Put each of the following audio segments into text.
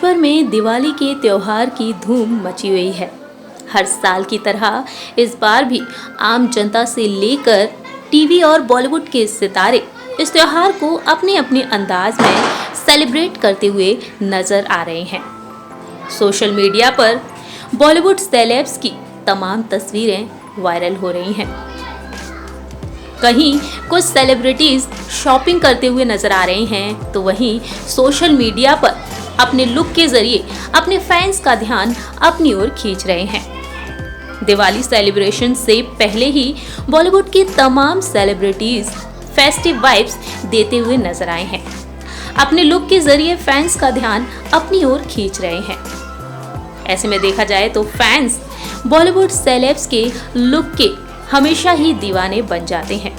भर में दिवाली के त्योहार की धूम मची हुई है। हर साल की तरह इस बार भी आम जनता से लेकर टीवी और बॉलीवुड के सितारे इस त्योहार को अपने अपने अंदाज में सेलिब्रेट करते हुए नजर आ रहे हैं। सोशल मीडिया पर बॉलीवुड सेलेब्स की तमाम तस्वीरें वायरल हो रही हैं। कहीं कुछ सेलिब्रिटीज शॉपिंग करते हुए नजर आ रहे हैं, तो वहीं सोशल मीडिया पर अपने लुक के जरिए अपने फैंस का ध्यान अपनी ओर खींच रहे हैं। दिवाली सेलिब्रेशन से पहले ही बॉलीवुड की तमाम सेलिब्रिटीज फेस्टिव वाइब्स देते हुए नजर आए हैं। अपने लुक के जरिए फैंस का ध्यान अपनी ओर खींच रहे हैं। ऐसे में देखा जाए तो फैंस बॉलीवुड सेलेब्स के लुक के हमेशा ही दीवाने बन जाते हैं।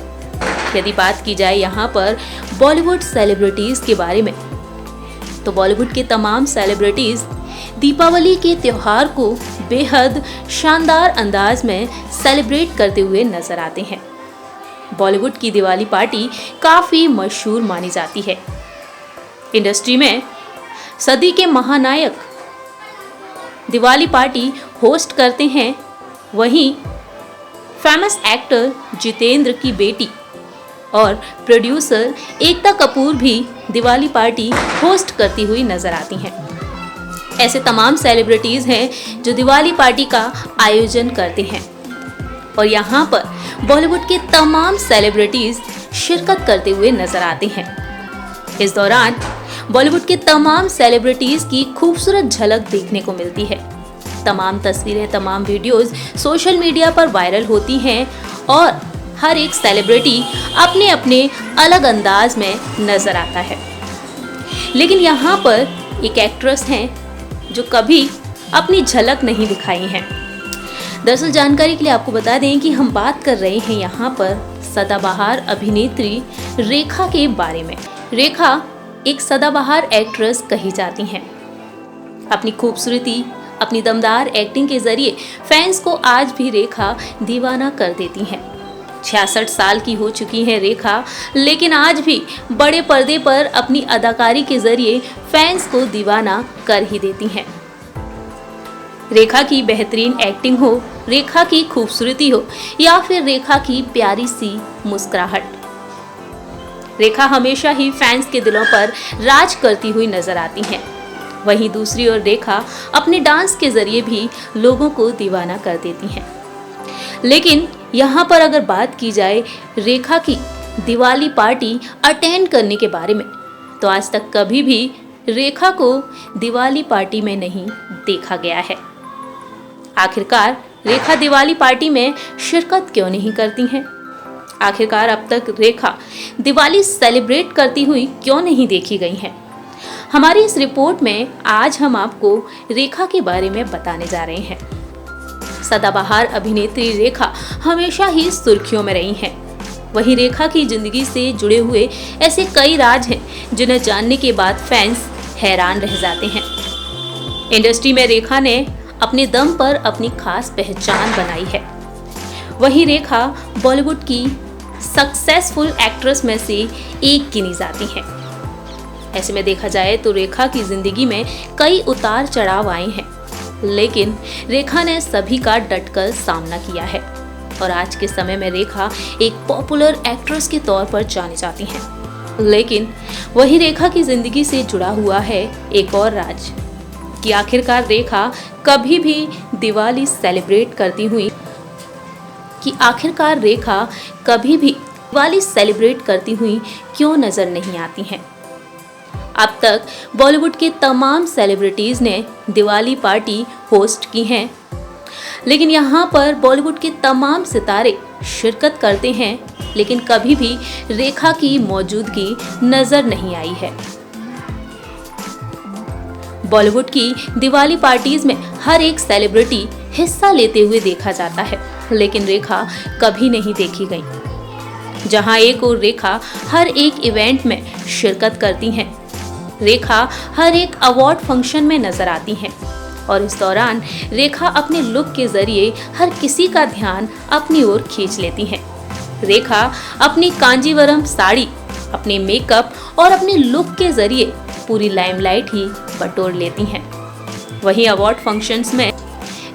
यदि बात की जाए यहाँ पर बॉलीवुड सेलिब्रिटीज के बारे में, तो बॉलीवुड के तमाम सेलिब्रिटीज दीपावली के त्योहार को बेहद शानदार अंदाज में सेलिब्रेट करते हुए नजर आते हैं। बॉलीवुड की दिवाली पार्टी काफी मशहूर मानी जाती है। इंडस्ट्री में सदी के महानायक दिवाली पार्टी होस्ट करते हैं। वहीं फेमस एक्टर जितेंद्र की बेटी और प्रोड्यूसर एकता कपूर भी दिवाली पार्टी होस्ट करती हुई नजर आती हैं। ऐसे तमाम सेलिब्रिटीज हैं जो दिवाली पार्टी का आयोजन करते हैं और यहाँ पर बॉलीवुड के तमाम सेलिब्रिटीज शिरकत करते हुए नजर आते हैं। इस दौरान बॉलीवुड के तमाम सेलिब्रिटीज की खूबसूरत झलक देखने को मिलती है। तमाम तस्वीरें, तमाम वीडियोस सोशल मीडिया पर वायरल होती हैं और हर एक सेलिब्रिटी अपने अपने अलग अंदाज में नजर आता है। लेकिन यहाँ पर एक एक्ट्रेस हैं जो कभी अपनी झलक नहीं दिखाई हैं। दरअसल जानकारी के लिए आपको बता दें कि हम बात कर रहे हैं यहाँ पर सदाबहार अभिनेत्री रेखा के बारे में। रेखा एक सदाबहार एक्ट्रेस कही जाती हैं। अपनी खूबसूरती, अपनी दमदार एक्टिंग के जरिए फैंस को आज भी रेखा दीवाना कर देती हैं। 66 साल की हो चुकी हैं रेखा, लेकिन आज भी बड़े पर्दे पर अपनी अदाकारी के जरिए फैंस को दीवाना कर ही देती हैं। रेखा की बेहतरीन एक्टिंग हो, रेखा की खूबसूरती हो या फिर रेखा की प्यारी सी मुस्कुराहट, रेखा हमेशा ही फैंस के दिलों पर राज करती हुई नजर आती हैं। वहीं दूसरी ओर रेखा अपने डांस के जरिए भी लोगों को दीवाना कर देती हैं। लेकिन यहाँ पर अगर बात की जाए रेखा की दिवाली पार्टी अटेंड करने के बारे में, तो आज तक कभी भी रेखा को दिवाली पार्टी में नहीं देखा गया है। आखिरकार रेखा दिवाली पार्टी में शिरकत क्यों नहीं करती हैं? आखिरकार अब तक रेखा दिवाली सेलिब्रेट करती हुई क्यों नहीं देखी गई हैं? हमारी इस रिपोर्ट में आज हम आपको रेखा के बारे में बताने जा रहे हैं। सदाबहार अभिनेत्री रेखा हमेशा ही सुर्खियों में रही हैं। वहीं रेखा की जिंदगी से जुड़े हुए ऐसे कई राज हैं जिन्हें जानने के बाद फैंस हैरान रह जाते हैं। इंडस्ट्री में रेखा ने अपने दम पर अपनी खास पहचान बनाई है। वहीं रेखा बॉलीवुड की सक्सेसफुल एक्ट्रेस में से एक गिनी जाती है। ऐसे में देखा जाए तो रेखा की जिंदगी में कई उतार चढ़ाव आए हैं, लेकिन रेखा ने सभी का डटकर सामना किया है और आज के समय में रेखा एक पॉपुलर एक्ट्रेस के तौर पर जानी जाती हैं। लेकिन वही रेखा की जिंदगी से जुड़ा हुआ है एक और राज कि आखिरकार रेखा कभी भी दिवाली सेलिब्रेट करती हुई क्यों नजर नहीं आती हैं। अब तक बॉलीवुड के तमाम सेलिब्रिटीज ने दिवाली पार्टी होस्ट की हैं, लेकिन यहाँ पर बॉलीवुड के तमाम सितारे शिरकत करते हैं, लेकिन कभी भी रेखा की मौजूदगी नजर नहीं आई है। बॉलीवुड की दिवाली पार्टीज में हर एक सेलिब्रिटी हिस्सा लेते हुए देखा जाता है, लेकिन रेखा कभी नहीं देखी गई। जहां एक और रेखा हर एक इवेंट में शिरकत करती हैं, रेखा हर एक अवार्ड फंक्शन में नजर आती हैं और इस दौरान रेखा अपने लुक के जरिए हर किसी का ध्यान अपनी ओर खींच लेती हैं। रेखा अपनी कांजीवरम साड़ी, अपने मेकअप और अपने लुक के जरिए पूरी लाइमलाइट ही बटोर लेती हैं। वहीं अवार्ड फंक्शंस में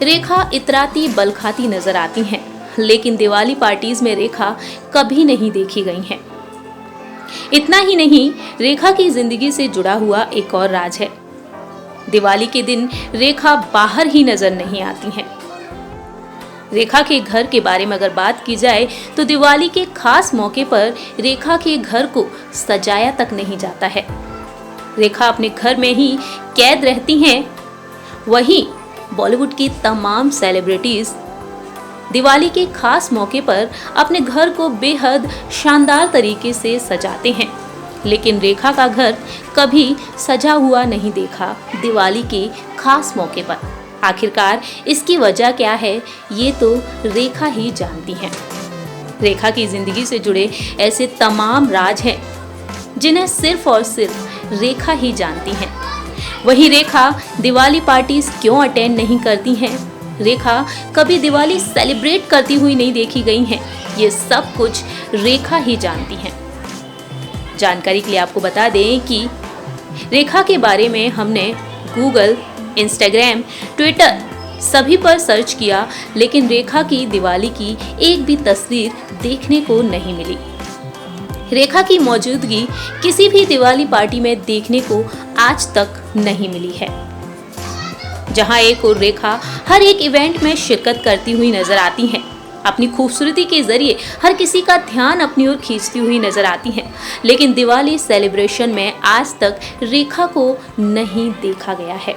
रेखा इतराती बलखाती नजर आती हैं, लेकिन दिवाली पार्टीज में रेखा कभी नहीं देखी गई हैं। इतना ही नहीं, रेखा की जिंदगी से जुड़ा हुआ एक और राज है। दिवाली के दिन रेखा बाहर ही नजर नहीं आती हैं। रेखा के घर के बारे में अगर बात की जाए तो दिवाली के खास मौके पर रेखा के घर को सजाया तक नहीं जाता है। रेखा अपने घर में ही कैद रहती हैं। वहीं बॉलीवुड की तमाम सेलिब्रिटीज दिवाली के खास मौके पर अपने घर को बेहद शानदार तरीके से सजाते हैं, लेकिन रेखा का घर कभी सजा हुआ नहीं देखा दिवाली के खास मौके पर। आखिरकार इसकी वजह क्या है, ये तो रेखा ही जानती हैं। रेखा की जिंदगी से जुड़े ऐसे तमाम राज हैं जिन्हें सिर्फ और सिर्फ रेखा ही जानती हैं। वही रेखा दिवाली पार्टीज क्यों अटेंड नहीं करती हैं, रेखा कभी दिवाली सेलिब्रेट करती हुई नहीं देखी गई हैं, ये सब कुछ रेखा ही जानती हैं। जानकारी के लिए आपको बता दें कि रेखा के बारे में हमने गूगल, इंस्टाग्राम, ट्विटर सभी पर सर्च किया, लेकिन रेखा की दिवाली की एक भी तस्वीर देखने को नहीं मिली। रेखा की मौजूदगी किसी भी दिवाली पार्टी में देखने को आज तक नहीं मिली है। जहां एक और रेखा हर एक इवेंट में शिरकत करती हुई नजर आती हैं, अपनी खूबसूरती के जरिए हर किसी का ध्यान अपनी ओर खींचती हुई नजर आती हैं, लेकिन दिवाली सेलिब्रेशन में आज तक रेखा को नहीं देखा गया है।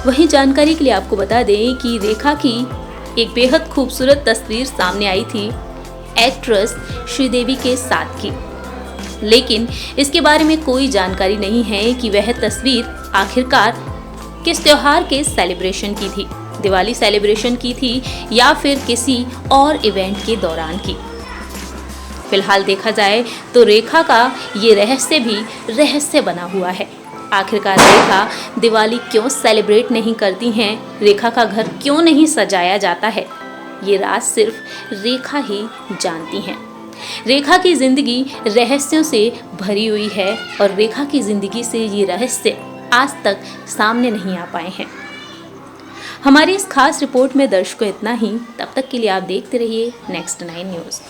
वहीं जानकारी के लिए आपको बता दें कि रेखा की एक बेहद खूबसूरत तस्वीर सामने आई थी एक्ट्रेस श्रीदेवी के साथ की, लेकिन इसके बारे में कोई जानकारी नहीं है कि वह तस्वीर आखिरकार किस त्योहार के सेलिब्रेशन की थी, दिवाली सेलिब्रेशन की थी या फिर किसी और इवेंट के दौरान की। फिलहाल देखा जाए तो रेखा का ये रहस्य भी रहस्य बना हुआ है। आखिरकार रेखा दिवाली क्यों सेलिब्रेट नहीं करती हैं, रेखा का घर क्यों नहीं सजाया जाता है, ये राज सिर्फ रेखा ही जानती हैं। रेखा की जिंदगी रहस्यों से भरी हुई है और रेखा की जिंदगी से ये रहस्य आज तक सामने नहीं आ पाए हैं। हमारी इस खास रिपोर्ट में दर्शकों इतना ही। तब तक के लिए आप देखते रहिए नेक्स्ट 9 न्यूज़।